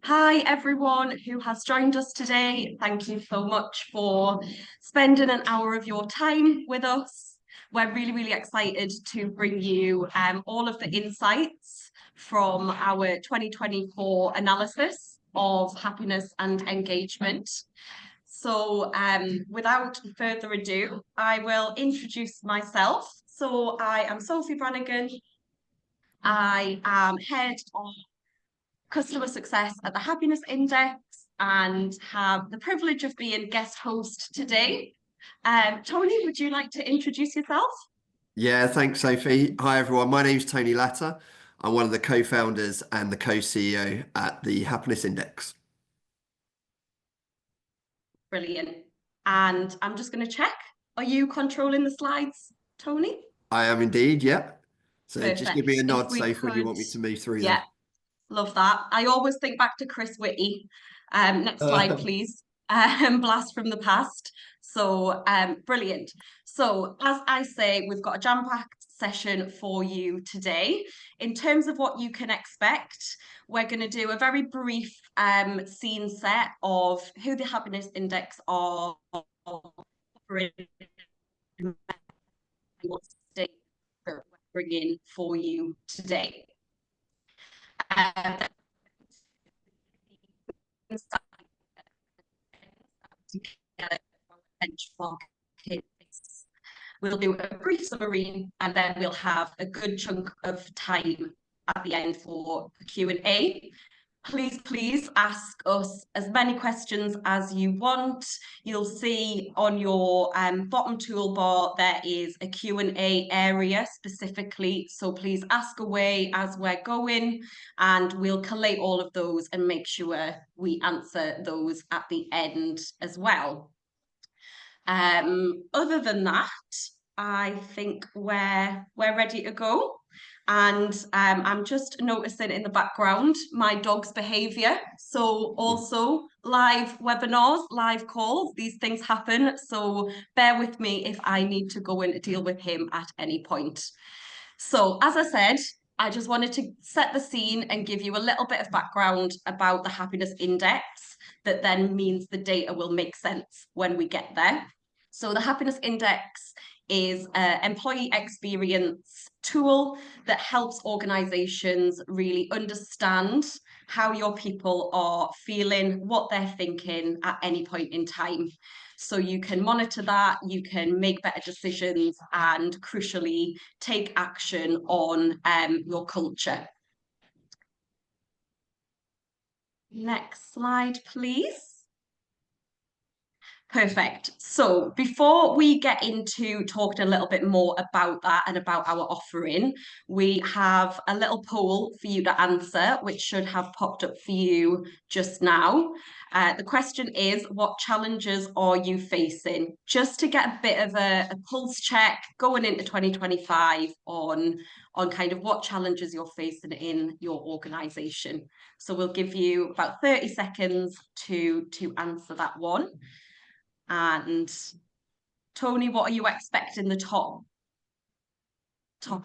Hi, everyone who has joined us today. Thank you so much for spending an hour of your time with us. We're really excited to bring you all of the insights from our 2024 analysis of happiness and engagement. So, without further ado, I will introduce myself. So, I am Sophie Brannigan. I am head of customer success at the Happiness Index and have the privilege of being guest host today. Tony, would you like to introduce yourself? Yeah, thanks, Sophie. Hi, everyone. My name's Tony Latta. I'm one of the co-founders and the co-CEO at the Happiness Index. Brilliant. And I'm just going to check. Are you controlling the slides, Tony? I am indeed, yeah. So just give me Perfect. a If nod, we Sophie, when you could, want me to move through yeah, them. love that. I always think back to Chris Whitty. Next slide, Uh, please. Blast from the past. So, brilliant. So, as I say, we've got a jam-packed session for you today. In terms of what you can expect, we're going to do a very brief scene set of who the Happiness Index are, offering, what state that we're bringing for you today. Um, benchmark. We'll do a brief summary and then we'll have a good chunk of time at the end for Q&A. Please ask us as many questions as you want. You'll see on your bottom toolbar there is a Q&A area specifically, so please ask away as we're going and we'll collate all of those and make sure we answer those at the end as well. Other than that, I think we're ready to go. And I'm just noticing in the background my dog's behaviour. So also live webinars, live calls, these things happen. So bear with me if I need to go in to deal with him at any point. So as I said, I just wanted to set the scene and give you a little bit of background about the happiness index that then means the data will make sense when we get there. So the happiness index is an employee experience tool that helps organizations really understand how your people are feeling, what they're thinking at any point in time. So you can monitor that, you can make better decisions, and crucially, take action on your culture. Next slide, please. Perfect. So before we get into talking a little bit more about that and about our offering, we have a little poll for you to answer, which should have popped up for you just now. The question is, what challenges are you facing? Just to get a bit of a pulse check going into 2025 on kind of what challenges you're facing in your organization. So we'll give you about 30 seconds to answer that one. And Tony, what are you expecting the top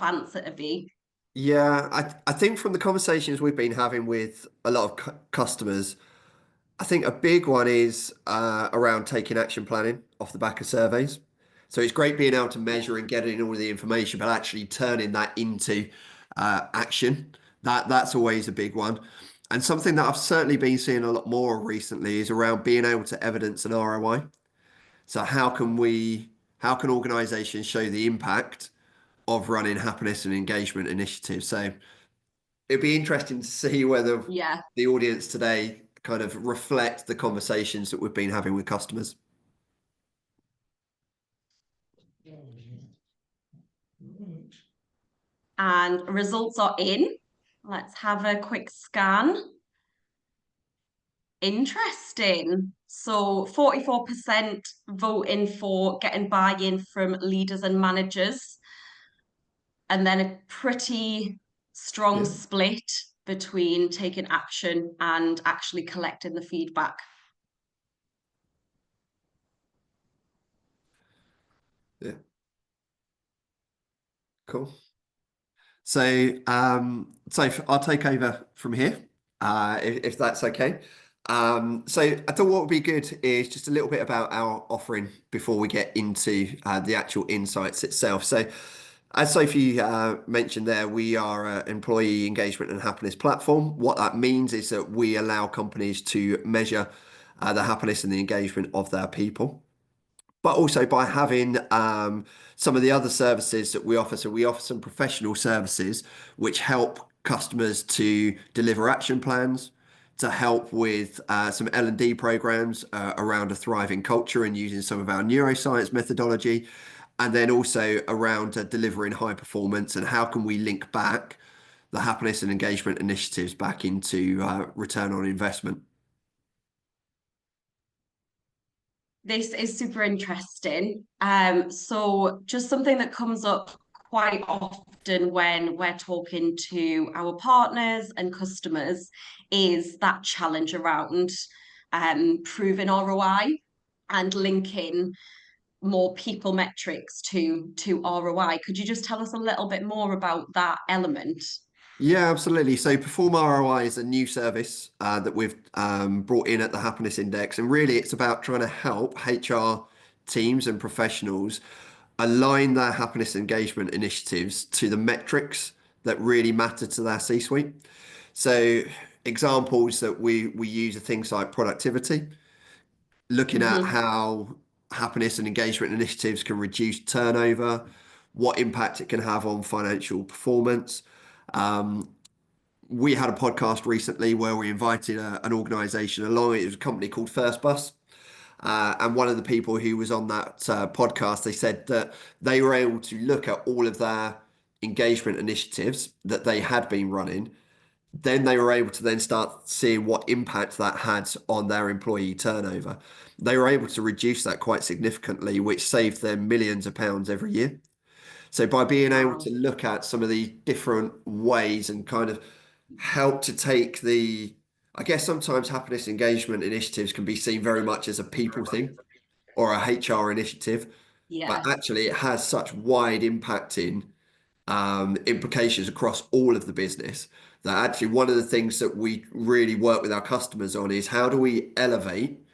answer to be? Yeah, I think from the conversations we've been having with a lot of customers, I think a big one is around taking action planning off the back of surveys. So it's great being able to measure and getting all the information, but actually turning that into action. That's always a big one. And something that I've certainly been seeing a lot more recently is around being able to evidence an ROI. So how can organizations show the impact of running happiness and engagement initiatives? So it'd be interesting to see whether Yeah. the audience today kind of reflect the conversations that we've been having with customers. And results are in. Let's have a quick scan. Interesting. So 44% voting for getting buy-in from leaders and managers, and then a pretty strong Yeah. split between taking action and actually collecting the feedback. Yeah. Cool. So I'll take over from here. if that's okay. So I thought what would be good is just a little bit about our offering before we get into the actual insights itself. So as Sophie mentioned there, we are an employee engagement and happiness platform. What that means is that we allow companies to measure the happiness and the engagement of their people, but also by having some of the other services that we offer. So we offer some professional services which help customers to deliver action plans, to help with some L&D programs around a thriving culture and using some of our neuroscience methodology, and then also around delivering high performance and how can we link back the happiness and engagement initiatives back into return on investment. This is super interesting. So just something that comes up quite often when we're talking to our partners and customers is that challenge around proving ROI and linking more people metrics to ROI. Could you just tell us a little bit more about that element? Yeah, absolutely. So Perform ROI is a new service that we've brought in at the Happiness Index. And really, it's about trying to help HR teams and professionals align their happiness engagement initiatives to the metrics that really matter to their C-suite. So examples that we use are things like productivity, looking at Hmm. how happiness and engagement initiatives can reduce turnover, what impact it can have on financial performance. We had a podcast recently where we invited an organization along. It was a company called First Bus. And one of the people who was on that podcast, they said that they were able to look at all of their engagement initiatives that they had been running. Then they were able to then start seeing what impact that had on their employee turnover. They were able to reduce that quite significantly, which saved them millions of pounds every year. So by being able to Wow. look at some of the different ways and kind of help to take I guess sometimes happiness engagement initiatives can be seen very much as a people thing or a HR initiative, but Yeah. actually it has such wide impacting implications across all of the business that actually one of the things that we really work with our customers on is how do we elevate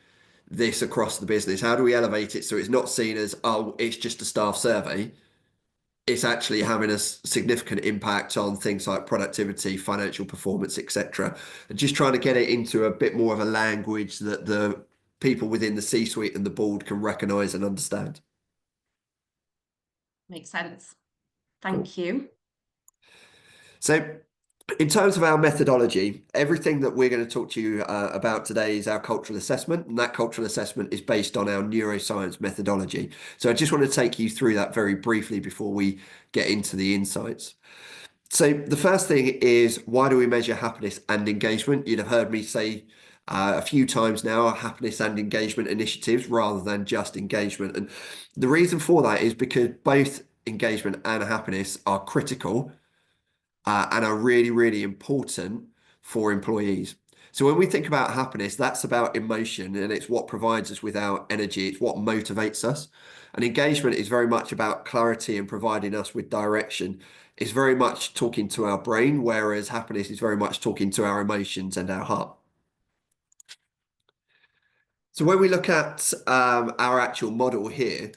this across the business? How do we elevate it so it's not seen as, oh, it's just a staff survey, it's actually having a significant impact on things like productivity, financial performance, etc. And just trying to get it into a bit more of a language that the people within the C-suite and the board can recognize and understand. Makes sense. Cool. Thank you. So, in terms of our methodology, everything that we're going to talk to you about today is our cultural assessment, and that cultural assessment is based on our neuroscience methodology. So, I just want to take you through that very briefly before we get into the insights. So the first thing is, why do we measure happiness and engagement? You'd have heard me say a few times now, happiness and engagement initiatives rather than just engagement. And the reason for that is because both engagement and happiness are critical and are really, really important for employees. So when we think about happiness, that's about emotion and it's what provides us with our energy. It's what motivates us. And engagement is very much about clarity and providing us with direction. It's very much talking to our brain, whereas happiness is very much talking to our emotions and our heart. So when we look at our actual model here,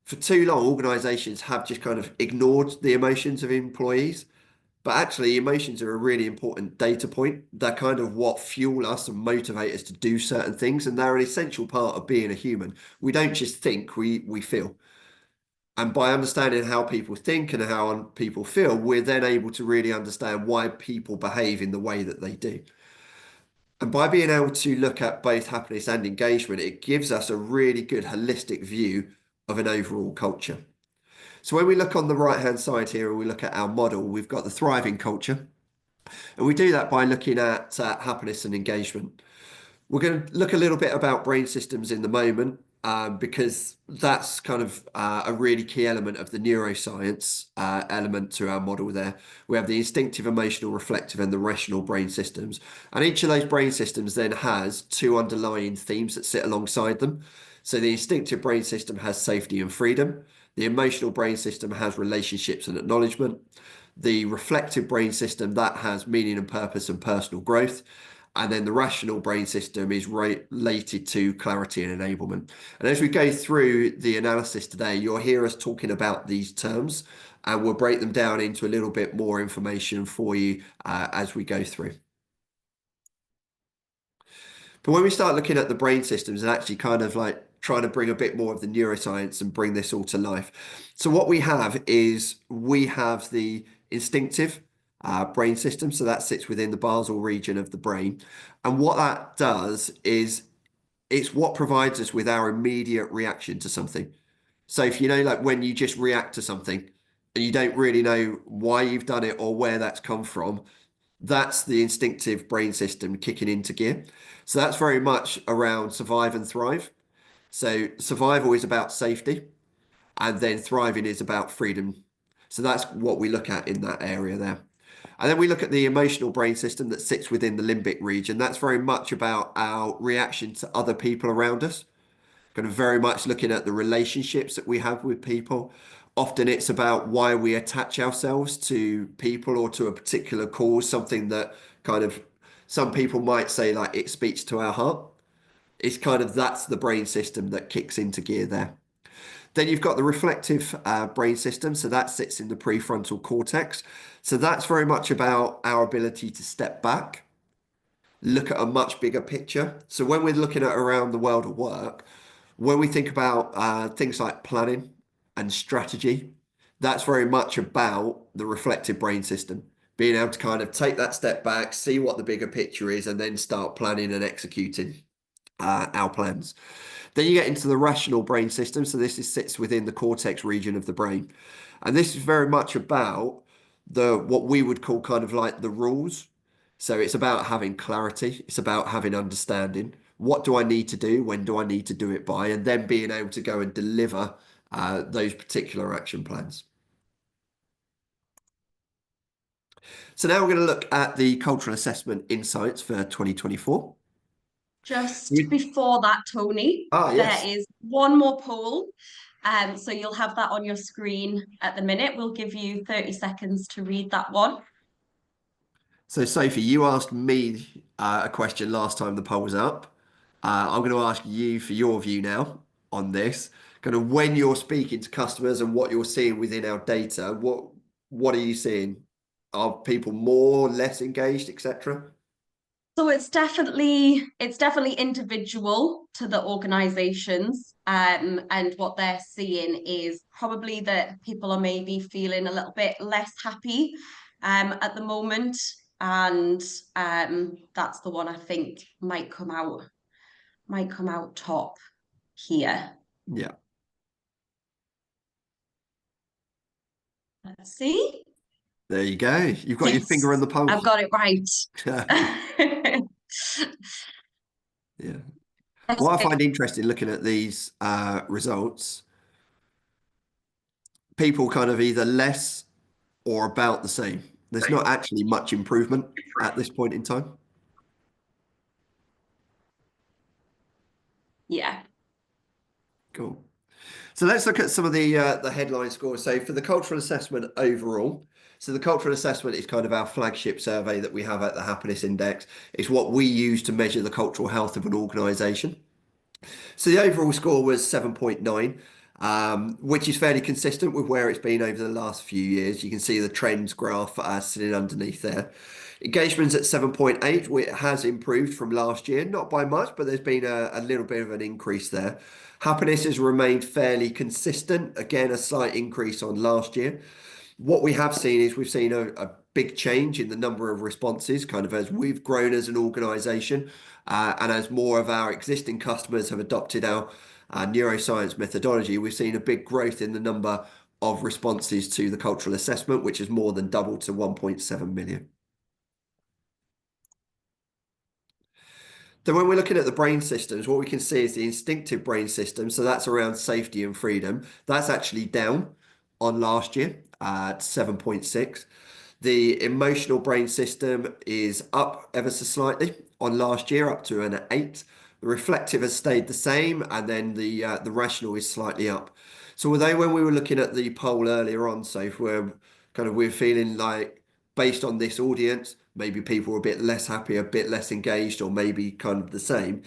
for too long, organizations have just kind of ignored the emotions of employees. But actually, emotions are a really important data point. They're kind of what fuel us and motivate us to do certain things, and they're an essential part of being a human. We don't just think, we feel. And by understanding how people think and how people feel, we're then able to really understand why people behave in the way that they do. And by being able to look at both happiness and engagement, it gives us a really good holistic view of an overall culture. So when we look on the right-hand side here and we look at our model, we've got the thriving culture. And we do that by looking at happiness and engagement. We're going to look a little bit about brain systems in the moment because that's kind of a really key element of the neuroscience element to our model there. We have the instinctive, emotional, reflective, and the rational brain systems. And each of those brain systems then has two underlying themes that sit alongside them. So the instinctive brain system has safety and freedom. The emotional brain system has relationships and acknowledgement. The reflective brain system, that has meaning and purpose and personal growth. And then the rational brain system is related to clarity and enablement. And as we go through the analysis today, you'll hear us talking about these terms, and we'll break them down into a little bit more information for you as we go through. But when we start looking at the brain systems and actually kind of like trying to bring a bit more of the neuroscience and bring this all to life. So what we have is we have the instinctive brain system. So that sits within the basal region of the brain. And what that does is it's what provides us with our immediate reaction to something. So if you know, like when you just react to something and you don't really know why you've done it or where that's come from, that's the instinctive brain system kicking into gear. So that's very much around survive and thrive. So survival is about safety, and then thriving is about freedom. So that's what we look at in that area there. And then we look at the emotional brain system that sits within the limbic region. That's very much about our reaction to other people around us, kind of very much looking at the relationships that we have with people. Often it's about why we attach ourselves to people or to a particular cause, something that kind of some people might say like it speaks to our heart. It's kind of that's the brain system that kicks into gear there. Then you've got the reflective brain system. So that sits in the prefrontal cortex. So that's very much about our ability to step back, look at a much bigger picture. So when we're looking at around the world of work, when we think about things like planning and strategy, that's very much about the reflective brain system, being able to kind of take that step back, see what the bigger picture is, and then start planning and executing our plans. Then you get into the rational brain system. So sits within the cortex region of the brain. And this is very much about what we would call kind of like the rules. So it's about having clarity. It's about having understanding. What do I need to do? When do I need to do it by? And then being able to go and deliver those particular action plans. So now we're going to look at the cultural assessment insights for 2024. Just before that, Tony, there Yes. is one more poll. So you'll have that on your screen at the minute. We'll give you 30 seconds to read that one. So, Sophie, you asked me a question last time the poll was up. I'm going to ask you for your view now on this. Kind of when you're speaking to customers and what you're seeing within our data, what are you seeing? Are people more, less engaged, etc.? So it's definitely individual to the organizations. And what they're seeing is probably that people are maybe feeling a little bit less happy at the moment. And that's the one I think might come out top here. Yeah, Let's see. there you go. You've got your finger on Yes, the pulse. I've got it right. Yeah. What I find interesting looking at these results, people kind of either less or about the same. There's not actually much improvement at this point in time. Yeah. Cool. So let's look at some of the headline scores. So for the cultural assessment overall, so the cultural assessment is kind of our flagship survey that we have at the Happiness Index. It's what we use to measure the cultural health of an organisation. So the overall score was 7.9, which is fairly consistent with where it's been over the last few years. You can see the trends graph sitting underneath there. Engagement's at 7.8, which has improved from last year, not by much, but there's been a little bit of an increase there. Happiness has remained fairly consistent, again, a slight increase on last year. What we have seen is we've seen a big change in the number of responses, kind of as we've grown as an organisation, and as more of our existing customers have adopted our neuroscience methodology, we've seen a big growth in the number of responses to the cultural assessment, which has more than doubled to 1.7 million. Then when we're looking at the brain systems, what we can see is the instinctive brain system. So that's around safety and freedom. That's actually down on last year at 7.6. The emotional brain system is up ever so slightly on last year, up to an 8. The reflective has stayed the same, and then the rational is slightly up. So although when we were looking at the poll earlier on, so if we're kind of we're feeling like based on this audience, maybe people are a bit less happy, a bit less engaged, or maybe kind of the same.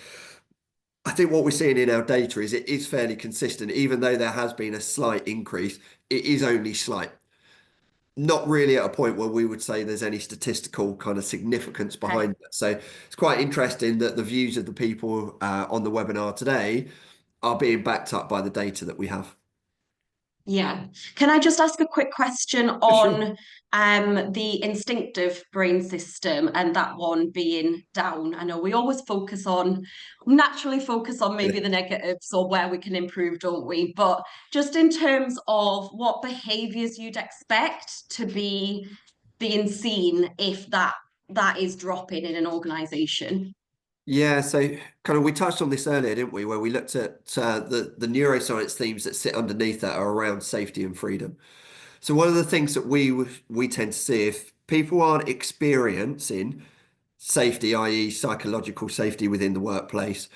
I think what we're seeing in our data is it is fairly consistent, even though there has been a slight increase, it is only slight. Not really at a point where we would say there's any statistical kind of significance Okay. behind it. So it's quite interesting that the views of the people on the webinar today are being backed up by the data that we have. Yeah. Can I just ask a quick question For sure. on the instinctive brain system and that one being down? I know we always naturally focus on Yeah. maybe the negatives or where we can improve, don't we? But just in terms of what behaviors you'd expect to be being seen if that is dropping in an organization. Yeah, so kind of we touched on this earlier, didn't we? Where we looked at the neuroscience themes that sit underneath that are around safety and freedom. So one of the things that we tend to see if people aren't experiencing safety, i.e., psychological safety within the workplace,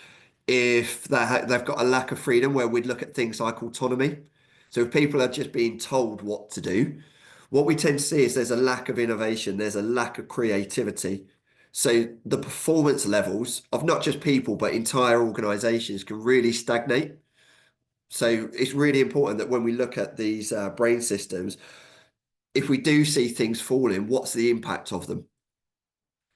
if they've got a lack of freedom, where we'd look at things like autonomy. So if people are just being told what to do, what we tend to see is there's a lack of innovation, there's a lack of creativity. So the performance levels of not just people, but entire organizations can really stagnate. So it's really important that when we look at these brain systems, if we do see things falling, what's the impact of them?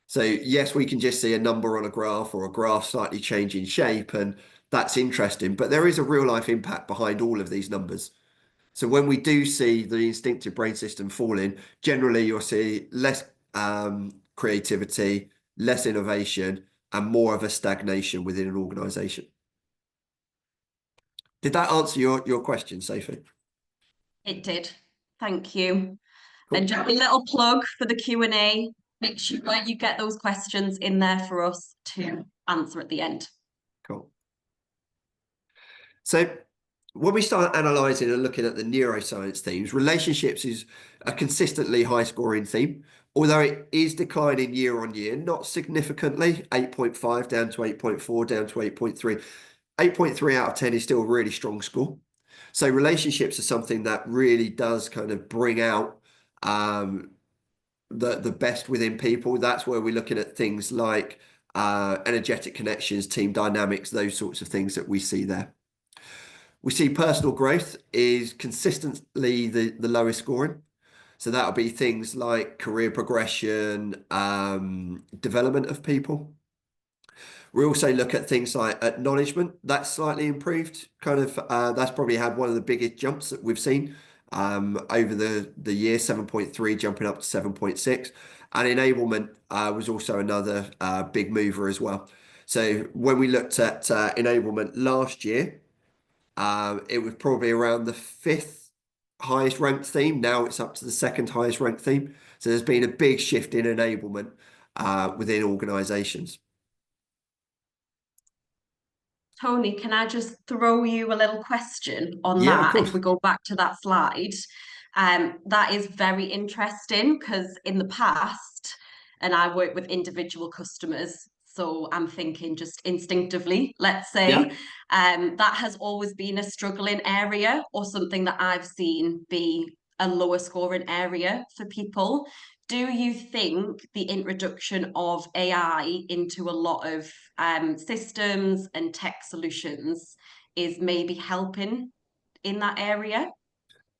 So yes, we can just see a number on a graph or a graph slightly changing shape, and that's interesting. But there is a real life impact behind all of these numbers. So when we do see the instinctive brain system falling, generally you'll see less creativity, less innovation, and more of a stagnation within an organization. Did that answer your question, Sophie? It did. Thank you. And Cool. just a little plug for the Q&A. Make sure you get those questions in there for us to answer at the end. Cool. So when we start analyzing and looking at the neuroscience themes, relationships is a consistently high scoring theme, although it is declining year on year, not significantly, 8.5 down to 8.4, down to 8.3. 8.3 out of 10 is still a really strong score. So relationships are something that really does kind of bring out the best within people. That's where we're looking at things like energetic connections, team dynamics, those sorts of things that we see there. We see personal growth is consistently the lowest scoring. So that'll be things like career progression, development of people. We also look at things like acknowledgement. That's slightly improved. Kind of that's probably had one of the biggest jumps that we've seen over the year, 7.3 jumping up to 7.6. And enablement was also another big mover as well. So when we looked at enablement last year, it was probably around the fifth highest ranked theme. Now it's up to the second highest ranked theme. So there's been a big shift in enablement within organizations. Tony, can I just throw you a little question on Yeah, of that if course. we go back to that slide? That is very interesting because in the past, and I work with individual customers, so I'm thinking just instinctively, let's Yeah. say, that has always been a struggling area or something that I've seen be a lower scoring area for people. Do you think the introduction of AI into a lot of systems and tech solutions is maybe helping in that area?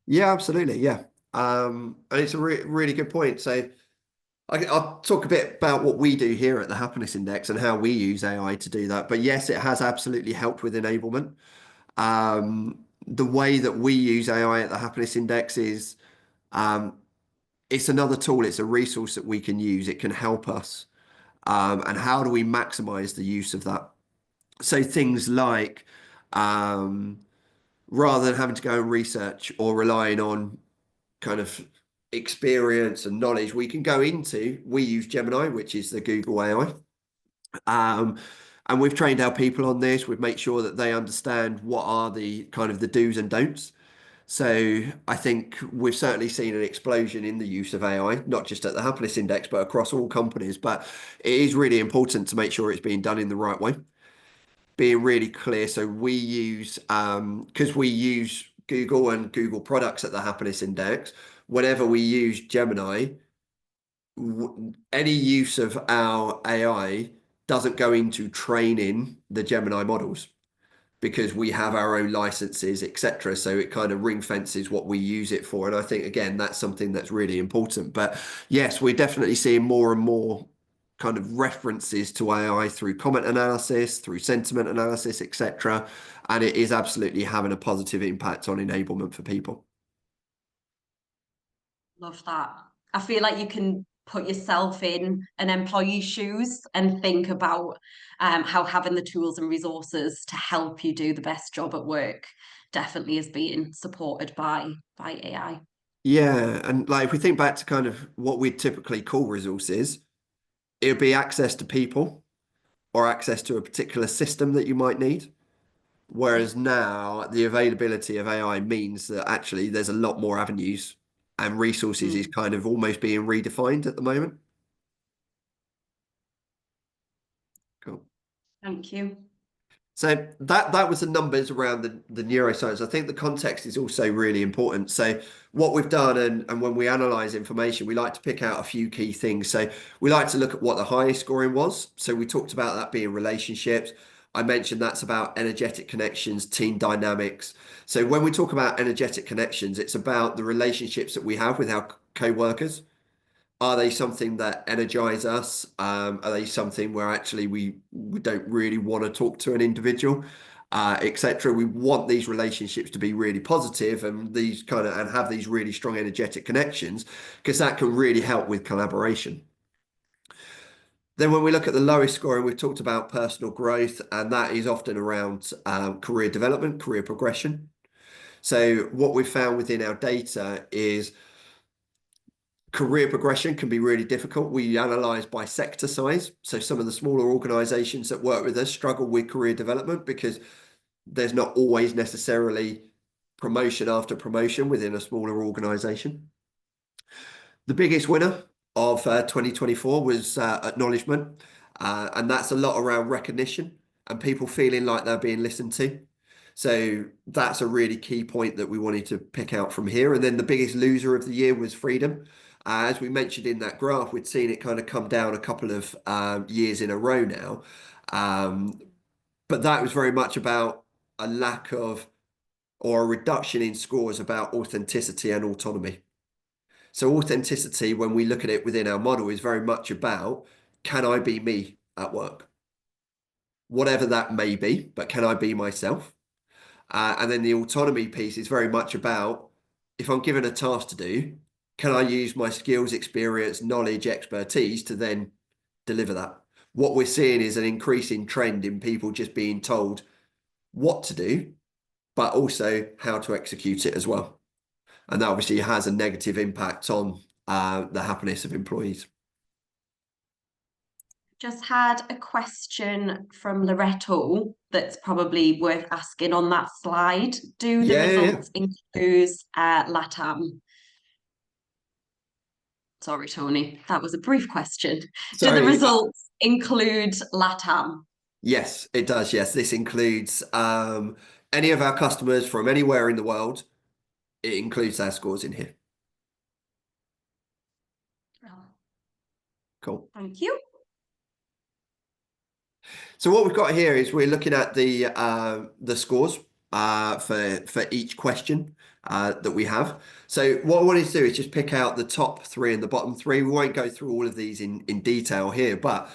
Yeah, absolutely. Yeah. And it's a really good point. So I'll talk a bit about what we do here at the Happiness Index and how we use AI to do that. But yes, it has absolutely helped with enablement. The way that we use AI at the Happiness Index is um, it's another tool, it's a resource that we can use. It can help us. And how do we maximize the use of that? So things like um, rather than having to go and research or relying on kind of experience and knowledge, we use Gemini, which is the Google AI. And we've trained our people on this. We've made sure that they understand what are the kind of the do's and don'ts. So I think we've certainly seen an explosion in the use of AI, not just at the Happiness Index, but across all companies. But it is really important to make sure it's being done in the right way, being really clear. So we use, because we use Google and Google products at the Happiness Index, whenever we use Gemini, any use of our AI doesn't go into training the Gemini models because we have our own licenses, etc. So it kind of ring fences what we use it for. And I think, again, that's something that's really important. But yes, we're definitely seeing more and more kind of references to AI through comment analysis, through sentiment analysis, etc. And it is absolutely having a positive impact on enablement for people. Love that. I feel like you can put yourself in an employee's shoes and think about how having the tools and resources to help you do the best job at work definitely is being supported by AI. Yeah, and like if we think back to kind of what we typically call resources, it would be access to people or access to a particular system that you might need. Whereas now the availability of AI means that actually there's a lot more avenues and resources is Mm, kind of almost being redefined at the moment. Cool. thank you. So that was the numbers around the neuroscience. I think the context is also really important. So what we've done and when we analyze information, we like to pick out a few key things. So we like to look at what the highest scoring was. So we talked about that being relationships. I mentioned that's about energetic connections, team dynamics. So when we talk about energetic connections, it's about the relationships that we have with our co-workers. Are they something that energize us? Are they something where actually we don't really want to talk to an individual, etc. We want these relationships to be really positive and these kind of and have these really strong energetic connections because that can really help with collaboration. Then when we look at the lowest scoring, we've talked about personal growth, and that is often around career development, career progression. So what we've found within our data is career progression can be really difficult. We analyze by sector size. So some of the smaller organizations that work with us struggle with career development because there's not always necessarily promotion after promotion within a smaller organization. The biggest winner of 2024 was acknowledgement. And that's a lot around recognition and people feeling like they're being listened to. So that's a really key point that we wanted to pick out from here. And then the biggest loser of the year was freedom. As we mentioned in that graph, we'd seen it kind of come down a couple of years in a row now. Um, but that was very much about a lack of or a reduction in scores about authenticity and autonomy. So authenticity, when we look at it within our model, is very much about, can I be me at work? Whatever that may be, but can I be myself? And then the autonomy piece is very much about, if I'm given a task to do, can I use my skills, experience, knowledge, expertise to then deliver that? What we're seeing is an increasing trend in people just being told what to do, but also how to execute it as well. And that obviously has a negative impact on the happiness of employees. Just had a question from Loretto that's probably worth asking on that slide. Do the Yeah, yeah, yeah. results include LATAM? Sorry, Tony, that was a brief question. Do the Sorry. results include LATAM? Yes, it does. Yes, this includes any of our customers from anywhere in the world. It includes our scores in here. Oh, Cool. thank you. So what we've got here is we're looking at the scores for each question that we have. So what I wanted to do is just pick out the top three and the bottom three. We won't go through all of these in detail here, but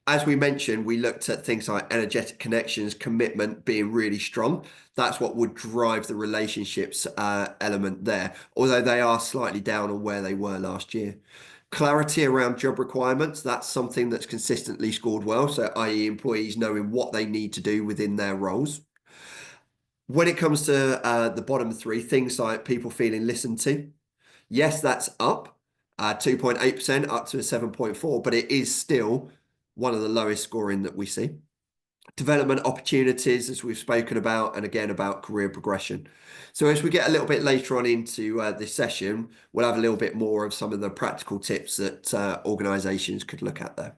as we mentioned, we looked at things like energetic connections, commitment being really strong. That's what would drive the relationships element there, although they are slightly down on where they were last year. Clarity around job requirements, that's something that's consistently scored well. So, i.e., employees knowing what they need to do within their roles. When it comes to the bottom three, things like people feeling listened to, yes, that's up 2.8% up to a 7.4, but it is still one of the lowest scoring that we see. Development opportunities, as we've spoken about, and again about career progression. So as we get a little bit later on into this session, we'll have a little bit more of some of the practical tips that organizations could look at there.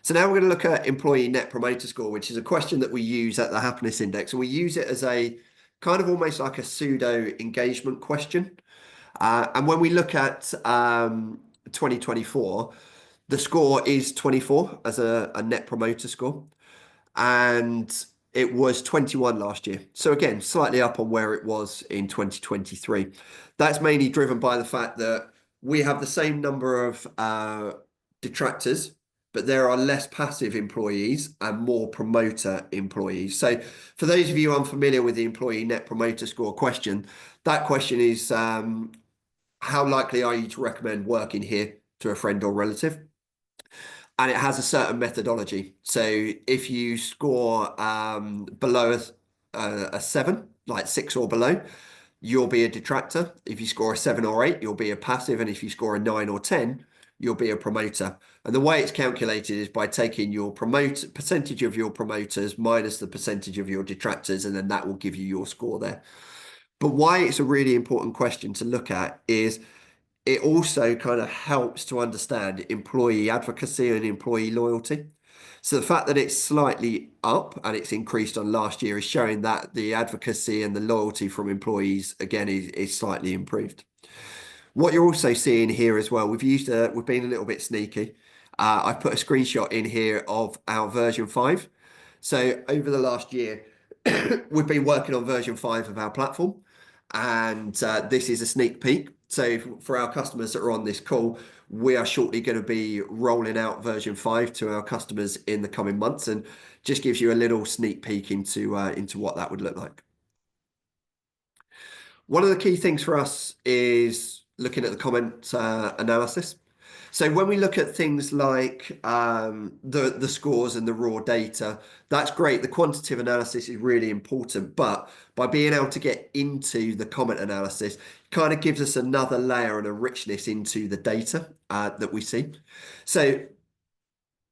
So now we're going to look at employee net promoter score, which is a question that we use at the happiness index, and we use it as a kind of almost like a pseudo engagement question. And when we look at 2024, the score is 24 as a net promoter score. And it was 21 last year. So again, slightly up on where it was in 2023. That's mainly driven by the fact that we have the same number of detractors, but there are less passive employees and more promoter employees. So for those of you unfamiliar with the employee net promoter score question, that question is how likely are you to recommend working here to a friend or relative? And it has a certain methodology. So if you score below a 7, like 6 or below, you'll be a detractor. If you score a 7 or 8, you'll be a passive. And if you score a 9 or 10, you'll be a promoter. And the way it's calculated is by taking your percentage of your promoters minus the percentage of your detractors, and then that will give you your score there. But why it's a really important question to look at is it also kind of helps to understand employee advocacy and employee loyalty. So the fact that it's slightly up and it's increased on last year is showing that the advocacy and the loyalty from employees, again, is slightly improved. What you're also seeing here as well, we've been a little bit sneaky. I've put a screenshot in here of our version 5. So over the last year, we've been working on version 5 of our platform, and this is a sneak peek. So for our customers that are on this call, we are shortly going to be rolling out version 5 to our customers in the coming months, and just gives you a little sneak peek into what that would look like. One of the key things for us is looking at the comment analysis. So when we look at things like the scores and the raw data, that's great. The quantitative analysis is really important, but by being able to get into the comment analysis, kind of gives us another layer and a richness into the data that we see. So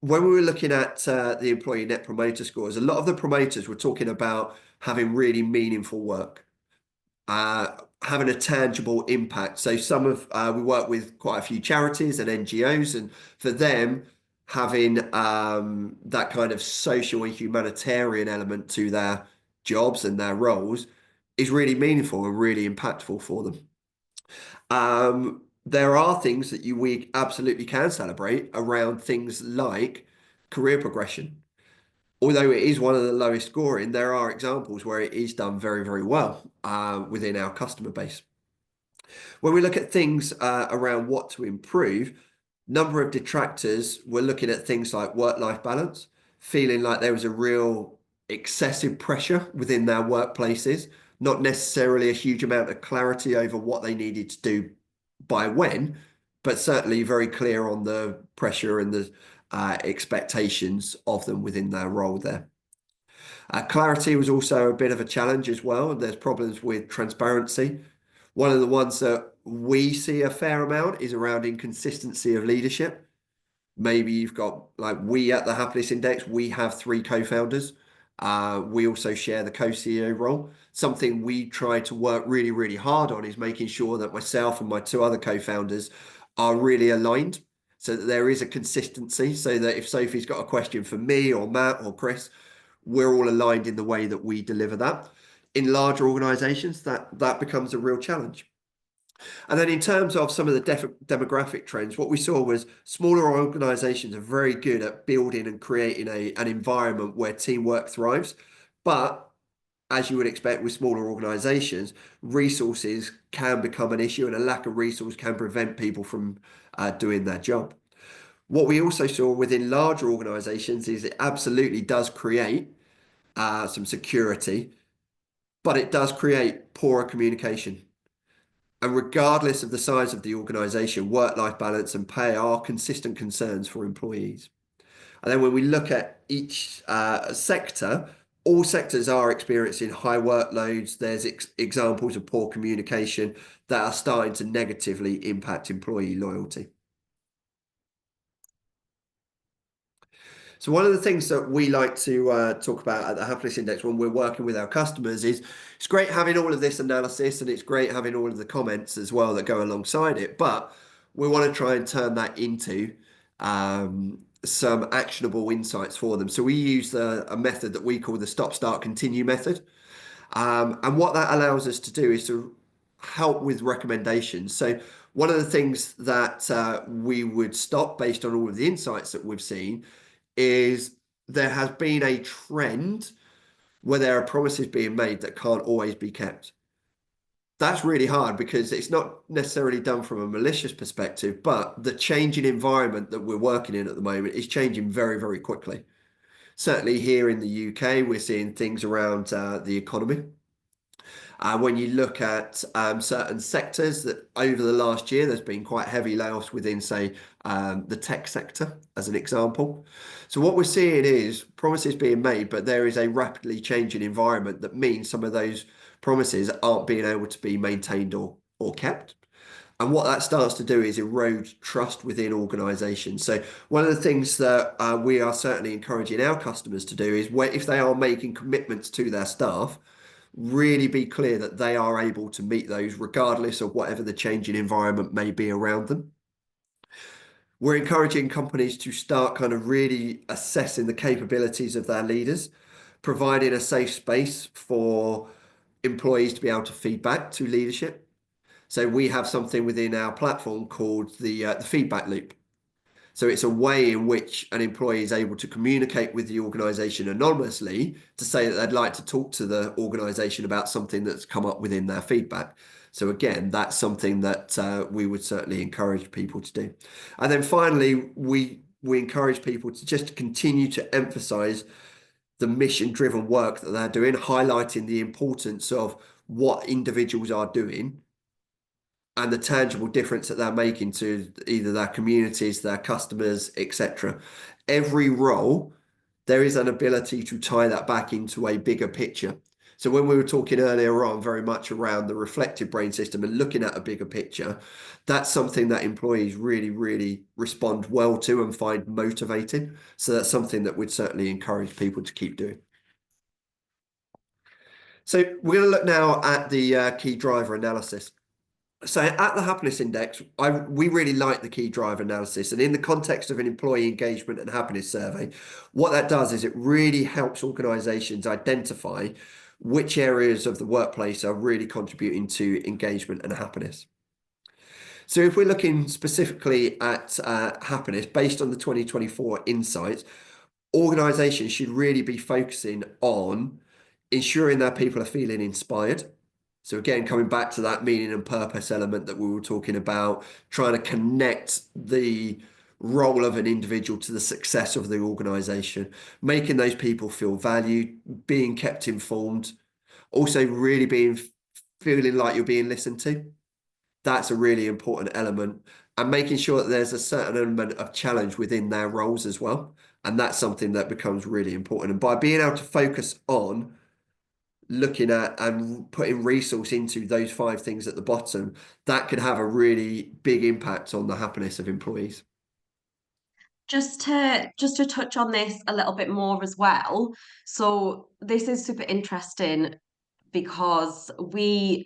when we were looking at the employee net promoter scores, a lot of the promoters were talking about having really meaningful work. Having a tangible impact. So we work with quite a few charities and NGOs, and for them, having that kind of social and humanitarian element to their jobs and their roles is really meaningful and really impactful for them. There are things that we absolutely can celebrate around things like career progression. Although it is one of the lowest scoring, there are examples where it is done very, very well within our customer base. When we look at things around what to improve, number of detractors, we're looking at things like work-life balance, feeling like there was a real excessive pressure within their workplaces, not necessarily a huge amount of clarity over what they needed to do by when, but certainly very clear on the pressure and the expectations of them within their role there. Clarity was also a bit of a challenge as well. There's problems with transparency. One of the ones that we see a fair amount is around inconsistency of leadership. Maybe you've got, like we at the Happiness Index, we have 3 co-founders. We also share the co-CEO role. Something we try to work really, really hard on is making sure that myself and my 2 other co-founders are really aligned, so that there is a consistency, so that if Sophie's got a question for me or Matt or Chris, we're all aligned in the way that we deliver that. In larger organizations, that becomes a real challenge. And then in terms of some of the demographic trends, what we saw was smaller organizations are very good at building and creating an environment where teamwork thrives. But as you would expect with smaller organizations, resources can become an issue, and a lack of resource can prevent people from doing their job. What we also saw within larger organizations is it absolutely does create some security, but it does create poorer communication. And regardless of the size of the organization, work-life balance and pay are consistent concerns for employees. And then when we look at each sector, all sectors are experiencing high workloads. There's examples of poor communication that are starting to negatively impact employee loyalty. So one of the things that we like to talk about at the Happiness Index when we're working with our customers is it's great having all of this analysis, and it's great having all of the comments as well that go alongside it, but we want to try and turn that into some actionable insights for them. So we use a method that we call the stop, start, continue method. And what that allows us to do is to help with recommendations. So one of the things that we would stop based on all of the insights that we've seen is there has been a trend where there are promises being made that can't always be kept. That's really hard because it's not necessarily done from a malicious perspective, but the changing environment that we're working in at the moment is changing very, very quickly. Certainly here in the UK, we're seeing things around the economy. When you look at certain sectors that over the last year, there's been quite heavy layoffs within, say, the tech sector, as an example. So what we're seeing is promises being made, but there is a rapidly changing environment that means some of those promises aren't being able to be maintained or kept. And what that starts to do is erode trust within organizations. So one of the things that we are certainly encouraging our customers to do is if they are making commitments to their staff, really be clear that they are able to meet those regardless of whatever the changing environment may be around them. We're encouraging companies to start kind of really assessing the capabilities of their leaders, providing a safe space for employees to be able to feedback to leadership. So we have something within our platform called the feedback loop. So it's a way in which an employee is able to communicate with the organization anonymously to say that they'd like to talk to the organization about something that's come up within their feedback. So again, that's something that we would certainly encourage people to do. And then finally, we encourage people to just continue to emphasize the mission-driven work that they're doing, highlighting the importance of what individuals are doing and the tangible difference that they're making to either their communities, their customers, etc. Every role, there is an ability to tie that back into a bigger picture. So when we were talking earlier on, very much around the reflective brain system and looking at a bigger picture, that's something that employees really, really respond well to and find motivating. So that's something that we'd certainly encourage people to keep doing. So we're going to look now at the key driver analysis. So at the happiness index, we really like the key driver analysis. And in the context of an employee engagement and happiness survey, what that does is it really helps organizations identify which areas of the workplace are really contributing to engagement and happiness. So if we're looking specifically at happiness based on the 2024 insights, organizations should really be focusing on ensuring that people are feeling inspired. So again, coming back to that meaning and purpose element that we were talking about, trying to connect the role of an individual to the success of the organization, making those people feel valued, being kept informed, also really feeling like you're being listened to. That's a really important element, and making sure that there's a certain element of challenge within their roles as well. And that's something that becomes really important. And by being able to focus on looking at and putting resource into those 5 things at the bottom, that could have a really big impact on the happiness of employees. Just to touch on this a little bit more as well. So this is super interesting because you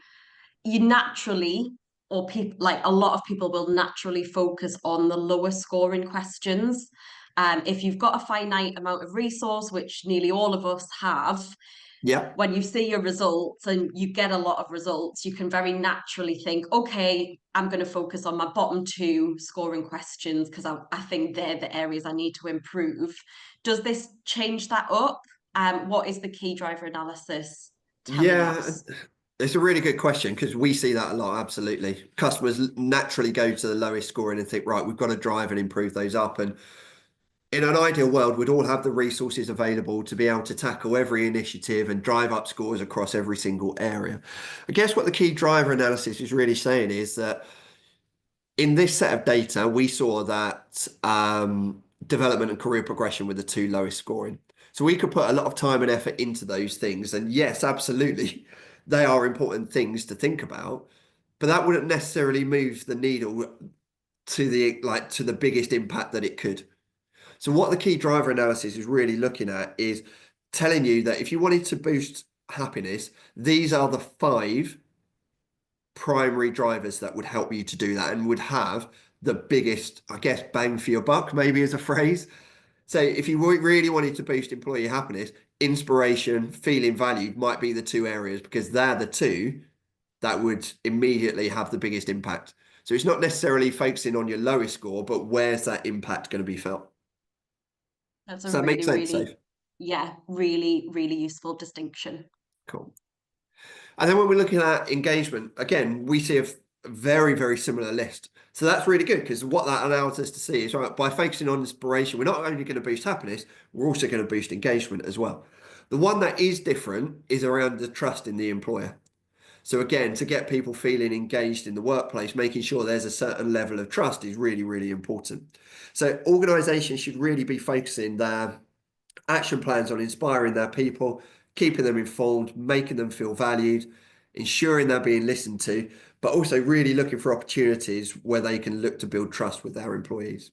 naturally, or people, like a lot of people will naturally focus on the lower scoring questions. If you've got a finite amount of resource, which nearly all of us have, Yeah. when you see your results and you get a lot of results, you can very naturally think, okay, I'm going to focus on my bottom 2 scoring questions because I think they're the areas I need to improve. Does this change that up? What is the key driver analysis telling Yeah, us? it's a really good question because we see that a lot. Absolutely. Customers naturally go to the lowest scoring and think, right, we've got to drive and improve those up. And in an ideal world, we'd all have the resources available to be able to tackle every initiative and drive up scores across every single area. I guess what the key driver analysis is really saying is that in this set of data, we saw that development and career progression were the 2 lowest scoring. So we could put a lot of time and effort into those things. And yes, absolutely, they are important things to think about, but that wouldn't necessarily move the needle to the biggest impact that it could. So what the key driver analysis is really looking at is telling you that if you wanted to boost happiness, these are the 5 primary drivers that would help you to do that and would have the biggest, I guess, bang for your buck, maybe as a phrase. So if you really wanted to boost employee happiness, inspiration, feeling valued might be the two areas because they're the two that would immediately have the biggest impact. So it's not necessarily focusing on your lowest score, but where's that impact going to be felt? That's Does a that make really, sense, really, Safe? yeah, really, really useful distinction. Cool. And then when we're looking at engagement, again, we see a very, very similar list. So that's really good because what that allows us to see is, right, by focusing on inspiration, we're not only going to boost happiness, we're also going to boost engagement as well. The one that is different is around the trust in the employer. So again, to get people feeling engaged in the workplace, making sure there's a certain level of trust is really, really important. So organizations should really be focusing their action plans on inspiring their people, keeping them informed, making them feel valued, ensuring they're being listened to, but also really looking for opportunities where they can look to build trust with their employees.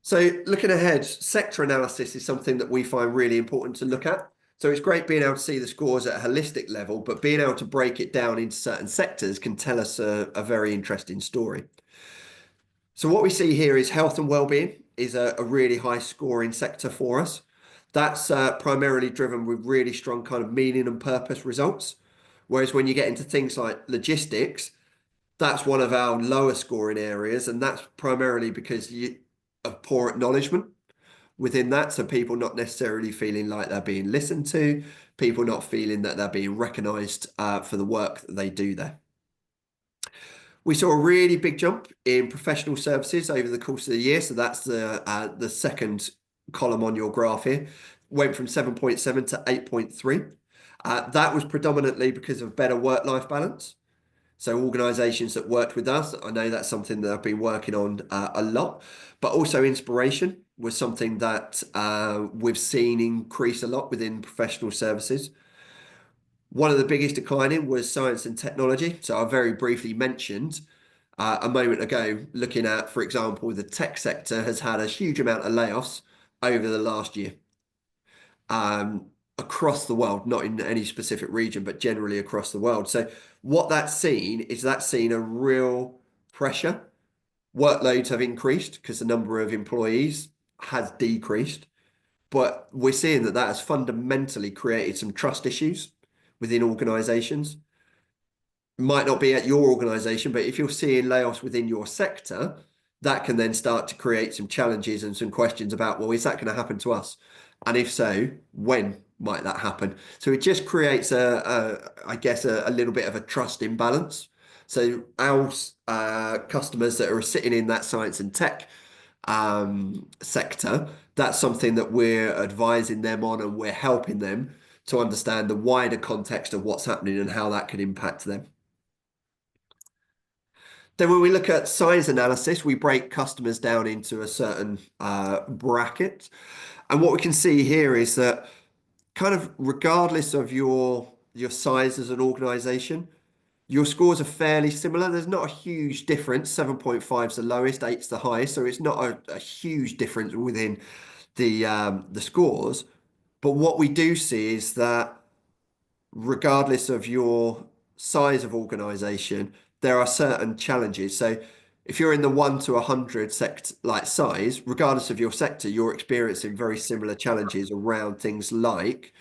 So looking ahead, sector analysis is something that we find really important to look at. So it's great being able to see the scores at a holistic level, but being able to break it down into certain sectors can tell us a very interesting story. So what we see here is health and well-being is a really high scoring sector for us. That's primarily driven with really strong kind of meaning and purpose results. Whereas when you get into things like logistics, that's one of our lower scoring areas, and that's primarily because of poor acknowledgement within that. So people not necessarily feeling like they're being listened to, people not feeling that they're being recognised for the work that they do there. We saw a really big jump in professional services over the course of the year. So that's the second column on your graph here. Went from 7.7 to 8.3. That was predominantly because of better work-life balance. So organisations that worked with us, I know that's something that I've been working on a lot, but also inspiration was something that we've seen increase a lot within professional services. One of the biggest declining was science and technology. So I very briefly mentioned a moment ago, looking at, for example, the tech sector has had a huge amount of layoffs over the last year across the world, not in any specific region, but generally across the world. So what that's seen is that's seen a real pressure. Workloads have increased because the number of employees has decreased. But we're seeing that that has fundamentally created some trust issues within organizations. Might not be at your organization, but if you're seeing layoffs within your sector, that can then start to create some challenges and some questions about, well, is that going to happen to us? And if so, when might that happen? So it just creates I guess, a little bit of a trust imbalance. So our customers that are sitting in that science and tech sector, that's something that we're advising them on, and we're helping them to understand the wider context of what's happening and how that can impact them. Then when we look at size analysis, we break customers down into a certain bracket. And what we can see here is that kind of regardless of your size as an organization, your scores are fairly similar. There's not a huge difference. 7.5 is the lowest, 8 is the highest. So it's not a huge difference within the scores. But what we do see is that regardless of your size of organization, there are certain challenges. So if you're in the 1 to 100 sect like size, regardless of your sector, you're experiencing very similar challenges around things like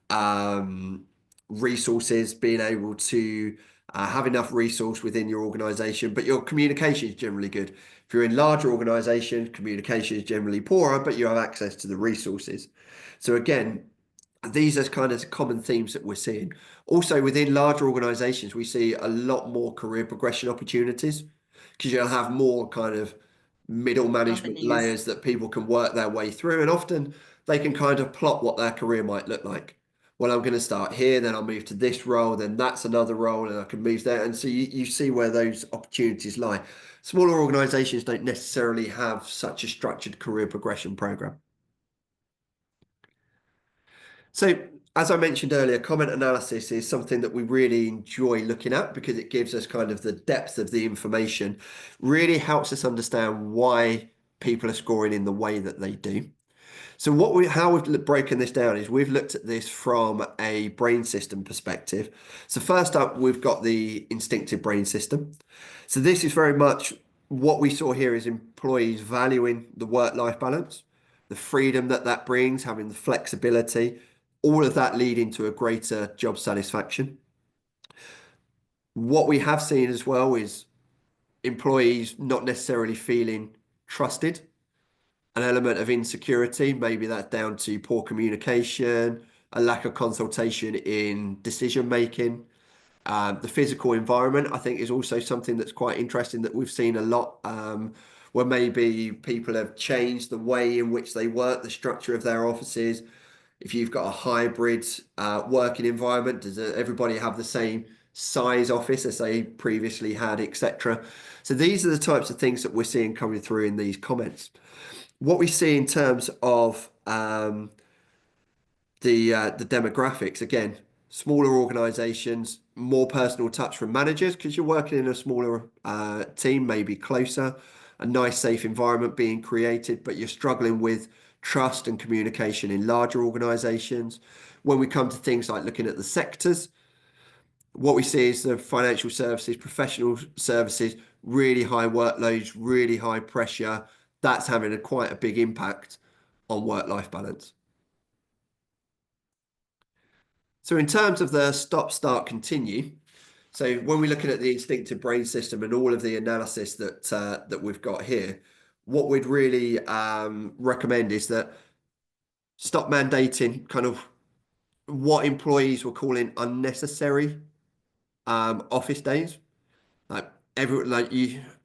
um, resources, being able to have enough resource within your organization, but your communication is generally good. If you're in larger organizations, communication is generally poorer, but you have access to the resources. So again, these are kind of common themes that we're seeing. Also, within larger organizations, we see a lot more career progression opportunities because you'll have more kind of middle management Avenues. layers that people can work their way through, and often they can kind of plot what their career might look like. Well, I'm going to start here, then I'll move to this role, then that's another role, and I can move there. And so you see where those opportunities lie. Smaller organizations don't necessarily have such a structured career progression program. So, as I mentioned earlier, comment analysis is something that we really enjoy looking at because it gives us kind of the depth of the information, really helps us understand why people are scoring in the way that they do. So how we've broken this down is we've looked at this from a brain system perspective. So first up, we've got the instinctive brain system. So this is very much what we saw here is employees valuing the work-life balance, the freedom that that brings, having the flexibility, all of that leading to a greater job satisfaction. What we have seen as well is employees not necessarily feeling trusted, an element of insecurity. Maybe that's down to poor communication, a lack of consultation in decision making. The physical environment, I think, is also something that's quite interesting that we've seen a lot, where maybe people have changed the way in which they work, the structure of their offices. If you've got a hybrid working environment, does everybody have the same size office as they previously had, etc.? So these are the types of things that we're seeing coming through in these comments. What we see in terms of the demographics, again, smaller organizations, more personal touch from managers because you're working in a smaller team, maybe closer, a nice safe environment being created, but you're struggling with trust and communication in larger organizations. When we come to things like looking at the sectors, what we see is the financial services, professional services, really high workloads, really high pressure. That's having quite a big impact on work-life balance. So in terms of the stop, start, continue, so when we're looking at the instinctive brain system and all of the analysis that we've got here, what we'd really recommend is that stop mandating kind of what employees were calling unnecessary office days. I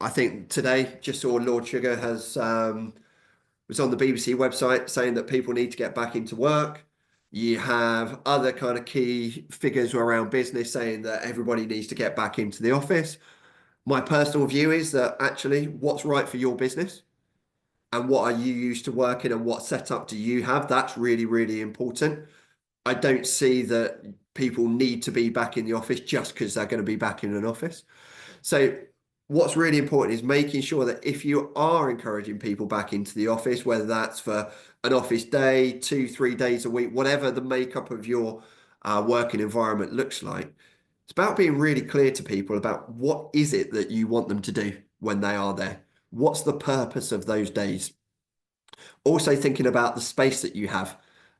think today just saw Lord Sugar has was on the BBC website saying that people need to get back into work. You have other kind of key figures around business saying that everybody needs to get back into the office. My personal view is that actually what's right for your business and what are you used to working and what setup do you have? That's really, really important. I don't see that people need to be back in the office just because they're going to be back in an office. So what's really important is making sure that if you are encouraging people back into the office, whether that's for an office day, 2, 3 days a week, whatever the makeup of your working environment looks like, it's about being really clear to people about what is it that you want them to do when they are there. What's the purpose of those days? Also thinking about the space that you have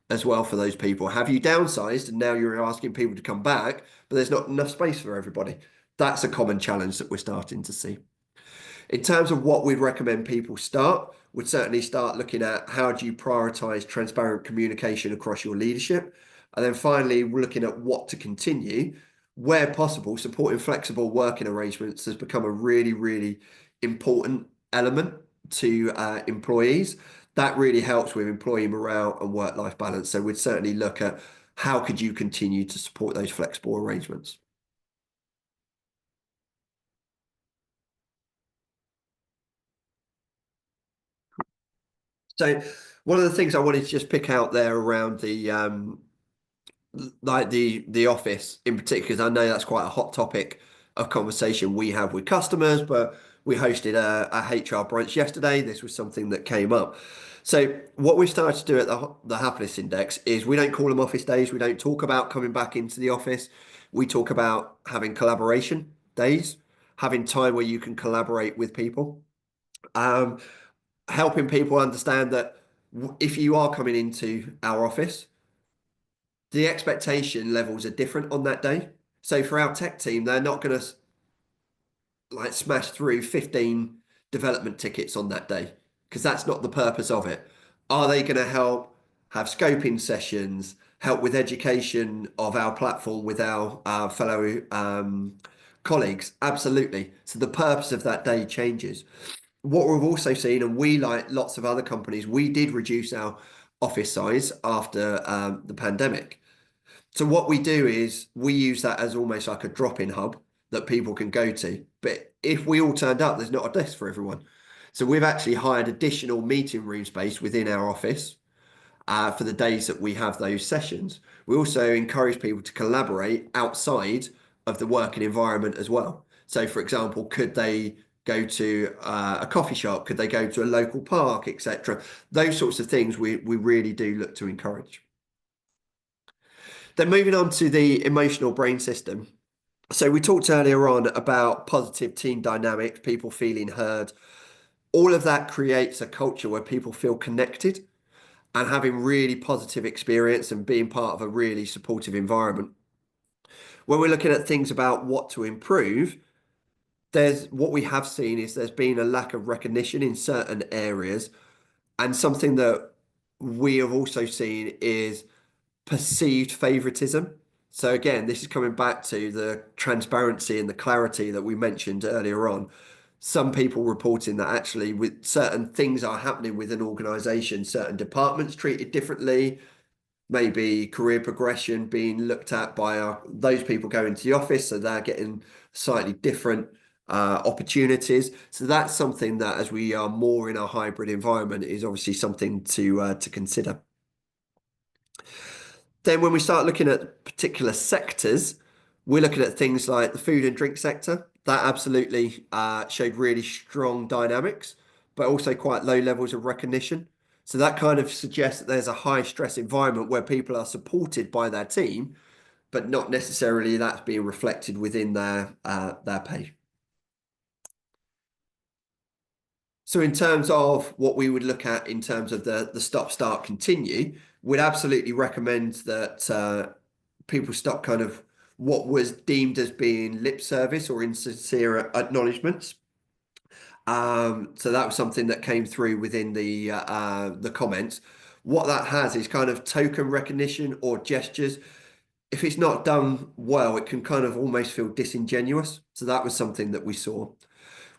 as well for those people. Have you downsized and now you're asking people to come back, but there's not enough space for everybody? That's a common challenge that we're starting to see. In terms of what we'd recommend people start, we'd certainly start looking at how do you prioritize transparent communication across your leadership. And then finally, we're looking at what to continue. Where possible, supporting flexible working arrangements has become a really, really important element to employees. That really helps with employee morale and work-life balance. So we'd certainly look at how could you continue to support those flexible arrangements. So one of the things I wanted to just pick out there around the the office in particular, because I know that's quite a hot topic of conversation we have with customers, but we hosted a HR brunch yesterday. This was something that came up. So what we started to do at the happiness index is we don't call them office days. We don't talk about coming back into the office. We talk about having collaboration days, having time where you can collaborate with people. Helping people understand that if you are coming into our office, the expectation levels are different on that day. So for our tech team, they're not going to like smash through 15 development tickets on that day because that's not the purpose of it. Are they going to help have scoping sessions, help with education of our platform with our fellow colleagues? Absolutely. So the purpose of that day changes. What we've also seen, and we, like lots of other companies, we did reduce our office size after the pandemic. So what we do is we use that as almost like a drop-in hub that people can go to. But if we all turned up, there's not a desk for everyone. So we've actually hired additional meeting room space within our office for the days that we have those sessions. We also encourage people to collaborate outside of the working environment as well. So for example, could they go to a coffee shop? Could they go to a local park, etc.? Those sorts of things we really do look to encourage. Then moving on to the emotional brain system. So we talked earlier on about positive team dynamics, people feeling heard. All of that creates a culture where people feel connected. and having really positive experience and being part of a really supportive environment. When we're looking at things about what to improve, there's what we have seen is there's been a lack of recognition in certain areas, and something that we have also seen is perceived favoritism. So again, this is coming back to the transparency and the clarity that we mentioned earlier on. Some people reporting that actually with certain things are happening with an organization, certain departments treated differently, maybe career progression being looked at by those people going to the office, so they're getting slightly different opportunities. So that's something that, as we are more in a hybrid environment, is obviously something to consider. Then when we start looking at particular sectors, we're looking at things like the food and drink sector. That absolutely showed really strong dynamics, but also quite low levels of recognition. So that kind of suggests that there's a high stress environment where people are supported by their team, but not necessarily that's being reflected within their pay. So in terms of what we would look at in terms of the stop, start, continue, we'd absolutely recommend that people stop kind of what was deemed as being lip service or insincere acknowledgements. So that was something that came through within the comments. What that has is kind of token recognition or gestures. If it's not done well, it can kind of almost feel disingenuous. So that was something that we saw.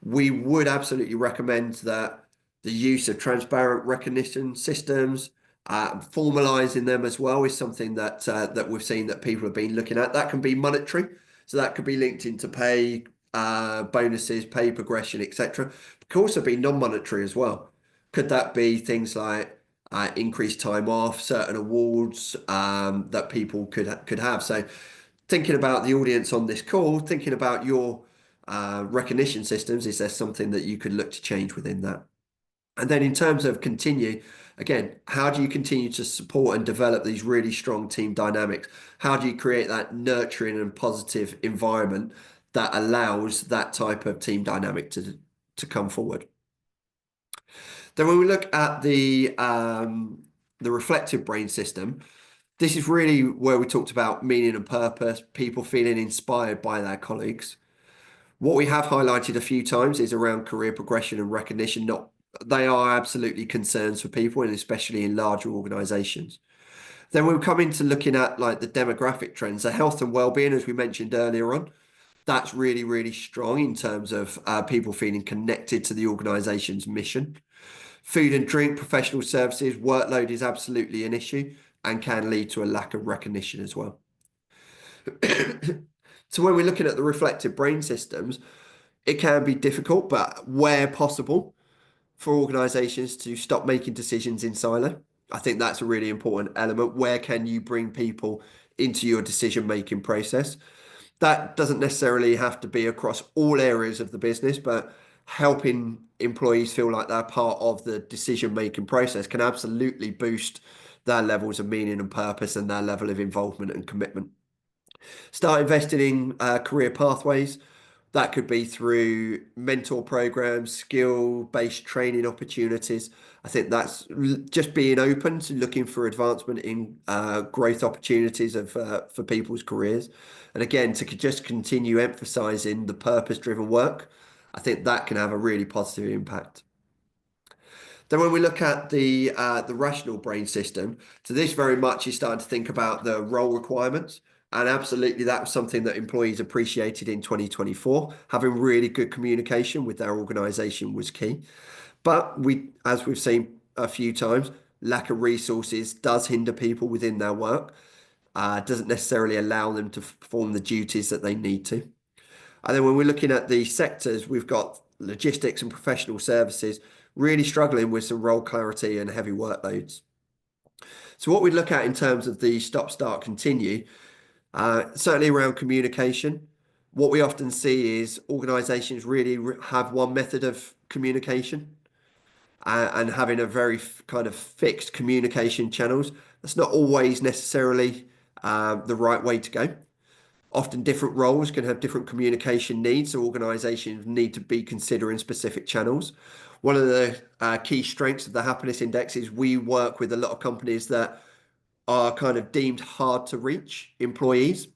We would absolutely recommend that the use of transparent recognition systems, formalizing them as well, is something that we've seen that people have been looking at. That can be monetary, so that could be linked into pay, bonuses, pay progression, etc. It could also be non-monetary as well. Could that be things like increased time off, certain awards that people could have? So, thinking about the audience on this call, thinking about your recognition systems, is there something that you could look to change within that? And then in terms of continue, again, how do you continue to support and develop these really strong team dynamics? How do you create that nurturing and positive environment that allows that type of team dynamic to come forward? Then when we look at the reflective brain system, this is really where we talked about meaning and purpose, people feeling inspired by their colleagues. What we have highlighted a few times is around career progression and recognition. Not They are absolutely concerns for people, and especially in larger organizations. Then we'll come into looking at like the demographic trends, the health and well-being, as we mentioned earlier on. That's really, really strong in terms of people feeling connected to the organization's mission. Food and drink, professional services, workload is absolutely an issue and can lead to a lack of recognition as well. So when we're looking at the reflective brain systems, it can be difficult, but where possible, for organizations to stop making decisions in silo. I think that's a really important element. Where can you bring people into your decision-making process? That doesn't necessarily have to be across all areas of the business, but helping employees feel like they're part of the decision-making process can absolutely boost their levels of meaning and purpose and their level of involvement and commitment. Start investing in career pathways. That could be through mentor programs, skill-based training opportunities. I think that's just being open to looking for advancement in growth opportunities for people's careers. And again, to just continue emphasizing the purpose-driven work, I think that can have a really positive impact. Then when we look at the rational brain system, so this very much is starting to think about the role requirements. And absolutely, that was something that employees appreciated in 2024. Having really good communication with their organization was key. But as we've seen a few times, lack of resources does hinder people within their work, doesn't necessarily allow them to perform the duties that they need to. And then when we're looking at the sectors, we've got logistics and professional services really struggling with some role clarity and heavy workloads. So what we look at in terms of the stop, start, continue, certainly around communication, what we often see is organizations really have one method of communication and having a very kind of fixed communication channels. That's not always necessarily the right way to go. Often different roles can have different communication needs, so organizations need to be considering specific channels. One of the key strengths of the happiness index is we work with a lot of companies that are kind of deemed hard to reach employees.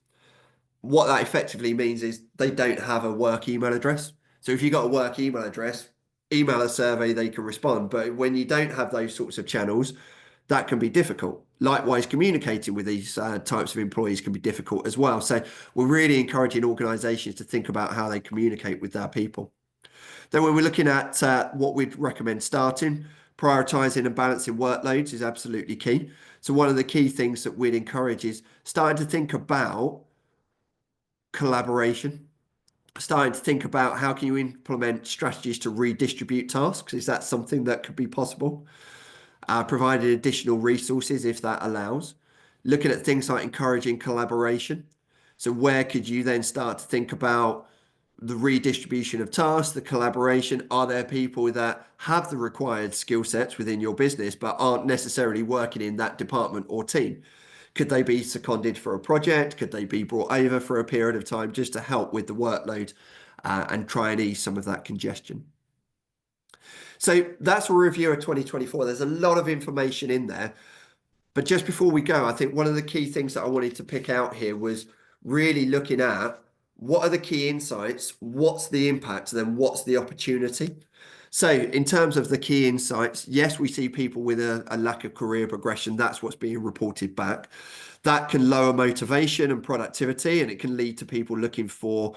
What that effectively means is they don't have a work email address. So if you've got a work email address, email a survey, they can respond. But when you don't have those sorts of channels, that can be difficult. Likewise, communicating with these types of employees can be difficult as well. So we're really encouraging organizations to think about how they communicate with their people. Then when we're looking at what we'd recommend starting, prioritizing and balancing workloads is absolutely key. So one of the key things that we'd encourage is starting to think about collaboration, starting to think about how can you implement strategies to redistribute tasks. Is that something that could be possible? Providing additional resources if that allows. Looking at things like encouraging collaboration. So where could you then start to think about the redistribution of tasks, the collaboration? Are there people that have the required skill sets within your business but aren't necessarily working in that department or team? Could they be seconded for a project? Could they be brought over for a period of time just to help with the workload and try and ease some of that congestion? So that's a review of 2024. There's a lot of information in there. But just before we go, I think one of the key things that I wanted to pick out here was really looking at what are the key insights, what's the impact, and then what's the opportunity. So in terms of the key insights, yes, we see people with a lack of career progression. That's what's being reported back. That can lower motivation and productivity, and it can lead to people looking for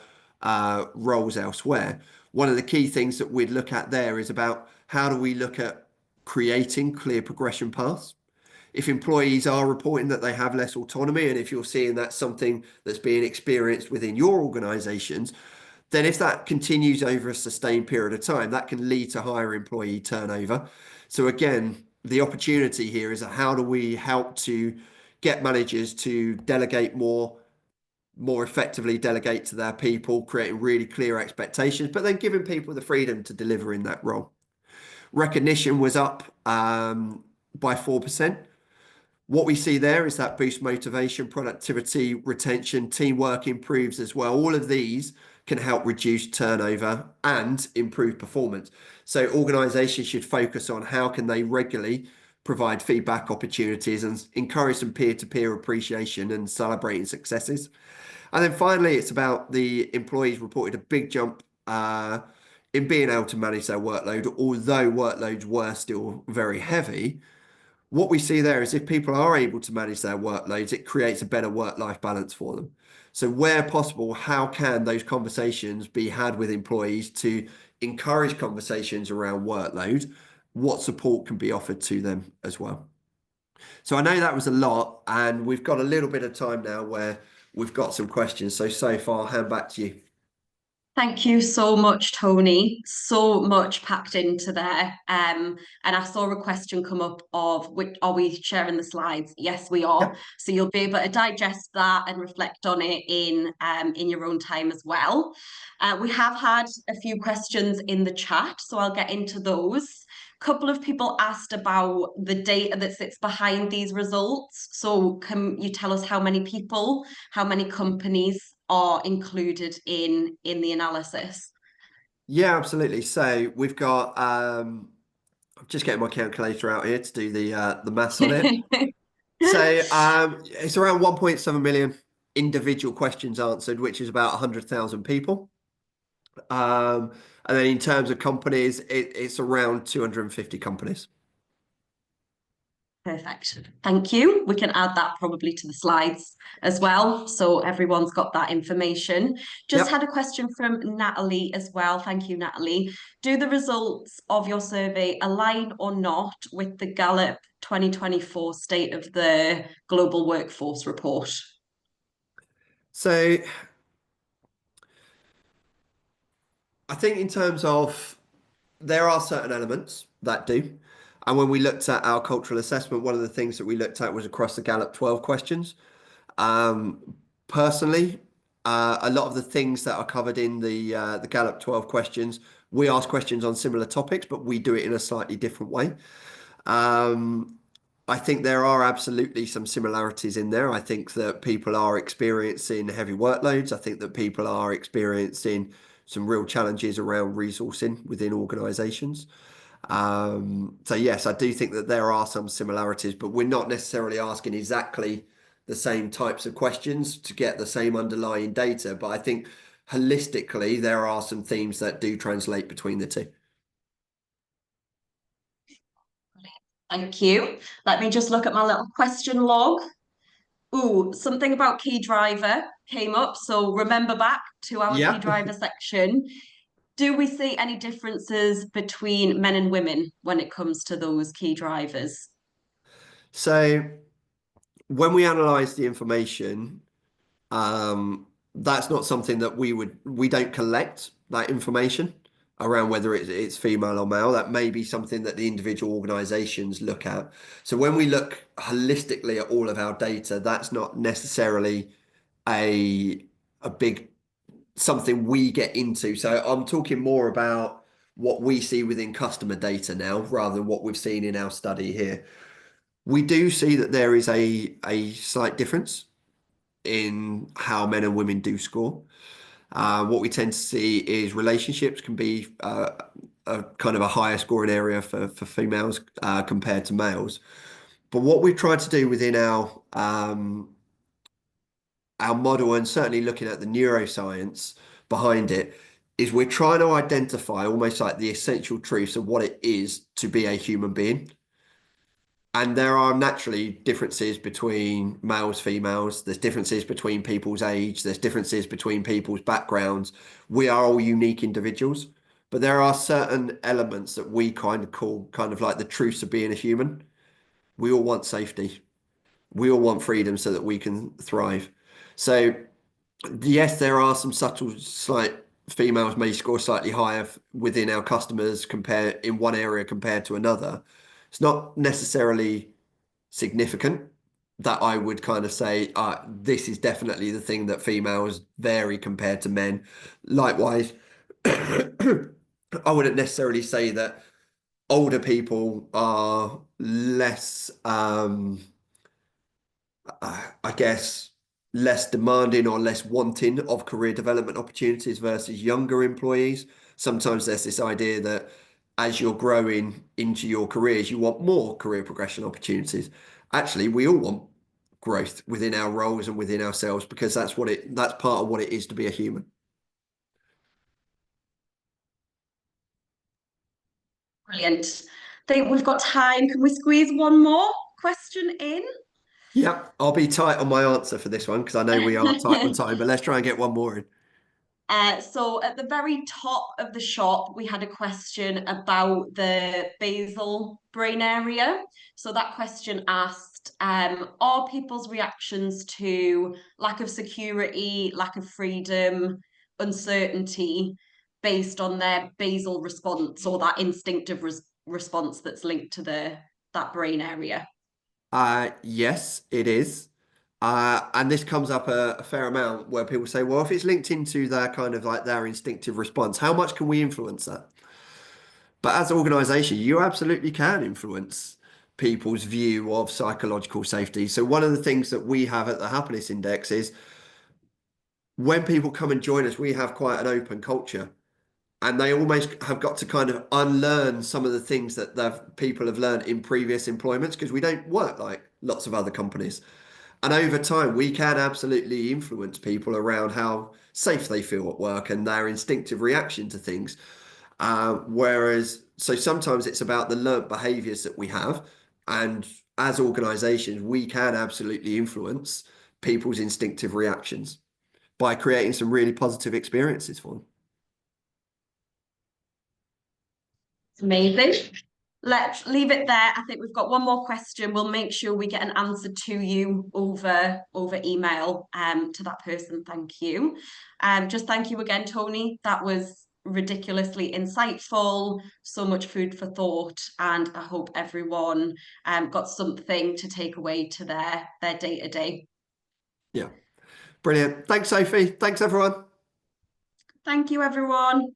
roles elsewhere. One of the key things that we'd look at there is about how do we look at creating clear progression paths. If employees are reporting that they have less autonomy, and if you're seeing that's something that's being experienced within your organizations, then if that continues over a sustained period of time, that can lead to higher employee turnover. So again, the opportunity here is how do we help to get managers to delegate more effectively delegate to their people, creating really clear expectations, but then giving people the freedom to deliver in that role. Recognition was up by 4%. What we see there is that boost motivation, productivity, retention, teamwork improves as well. All of these can help reduce turnover and improve performance. So organizations should focus on how can they regularly provide feedback opportunities and encourage some peer-to-peer appreciation and celebrating successes. And then finally, it's about the employees reported a big jump in being able to manage their workload, although workloads were still very heavy. What we see there is if people are able to manage their workloads, it creates a better work-life balance for them. So where possible, how can those conversations be had with employees to encourage conversations around workload? What support can be offered to them as well? So I know that was a lot, and we've got a little bit of time now where we've got some questions. So far, I'll hand back to you. Thank you so much, Tony. So much packed into there. And I saw a question come up of which are we sharing the slides? Yes, we are. Yep. So you'll be able to digest that and reflect on it in your own time as well. We have had a few questions in the chat, so I'll get into those. A couple of people asked about the data that sits behind these results. So can you tell us how many people, how many companies are included in the analysis? Yeah, absolutely. So we've got I'm just getting my calculator out here to do the maths on it. So it's around 1.7 million individual questions answered, which is about 100,000 people. And then in terms of companies, it's around 250 companies. Perfect. Thank you. We can add that probably to the slides as well, so everyone's got that information. Just had Yep. a question from Natalie as well. Thank you, Natalie. Do the results of your survey align or not with the Gallup 2024 State of the Global Workforce report? So I think in terms of there are certain elements that do. And when we looked at our cultural assessment, one of the things that we looked at was across the Gallup 12 questions. Personally, a lot of the things that are covered in the Gallup 12 questions, we ask questions on similar topics, but we do it in a slightly different way. I think there are absolutely some similarities in there. I think that people are experiencing heavy workloads. I think that people are experiencing some real challenges around resourcing within organizations. So yes, I do think that there are some similarities, but we're not necessarily asking exactly the same types of questions to get the same underlying data. But I think holistically, there are some themes that do translate between the two. Thank you. Let me just look at my little question log. Ooh, something about key driver came up. So remember back to our key Yeah. driver section. Do we see any differences between men and women when it comes to those key drivers? So when we analyze the information, Um, that's not something that we don't collect that information around whether it's female or male. That may be something that the individual organizations look at. So when we look holistically at all of our data, that's not necessarily a big something we get into. So I'm talking more about what we see within customer data now rather than what we've seen in our study here. We do see that there is a slight difference in how men and women do score. What we tend to see is relationships can be a kind of a higher scoring area for females compared to males. But what we've tried to do within our model, and certainly looking at the neuroscience behind it, is we're trying to identify almost like the essential truths of what it is to be a human being. And there are naturally differences between males, females. There's differences between people's age. There's differences between people's backgrounds. We are all unique individuals, but there are certain elements that we kind of call kind of like the truths of being a human. We all want safety. We all want freedom so that we can thrive. So yes, there are some subtle, slight females may score slightly higher within our customers compared in one area compared to another. It's not necessarily significant that I would kind of say, this is definitely the thing that females vary compared to men. Likewise, I wouldn't necessarily say that older people are less, I guess, less demanding or less wanting of career development opportunities versus younger employees. Sometimes there's this idea that as you're growing into your careers, you want more career progression opportunities. Actually, we all want growth within our roles and within ourselves because that's part of what it is to be a human. Brilliant. Think we've got time. Can we squeeze one more question in? Yep, I'll be tight on my answer for this one because I know we are tight on time, but let's try and get one more in. So at the very top of the shop, we had a question about the basal brain area. So that question asked, are people's reactions to lack of security, lack of freedom, uncertainty based on their basal response or that instinctive response that's linked to that brain area? Yes, it is. And this comes up a fair amount where people say, well, if it's linked into their kind of like their instinctive response, how much can we influence that? But as an organization, you absolutely can influence people's view of psychological safety. So one of the things that we have at the Happiness Index is when people come and join us, we have quite an open culture. And they almost have got to kind of unlearn some of the things that people have learned in previous employments because we don't work like lots of other companies. And over time, we can absolutely influence people around how safe they feel at work and their instinctive reaction to things. So sometimes it's about the learnt behaviors that we have. And as organizations, we can absolutely influence people's instinctive reactions by creating some really positive experiences for them. Amazing. Let's leave it there. I think we've got one more question. We'll make sure we get an answer to you over email to that person. Thank you. Just thank you again, Tony. That was ridiculously insightful, so much food for thought, and I hope everyone got something to take away to their day-to-day. Yeah. Brilliant. Thanks, Sophie. Thanks, everyone. Thank you, everyone.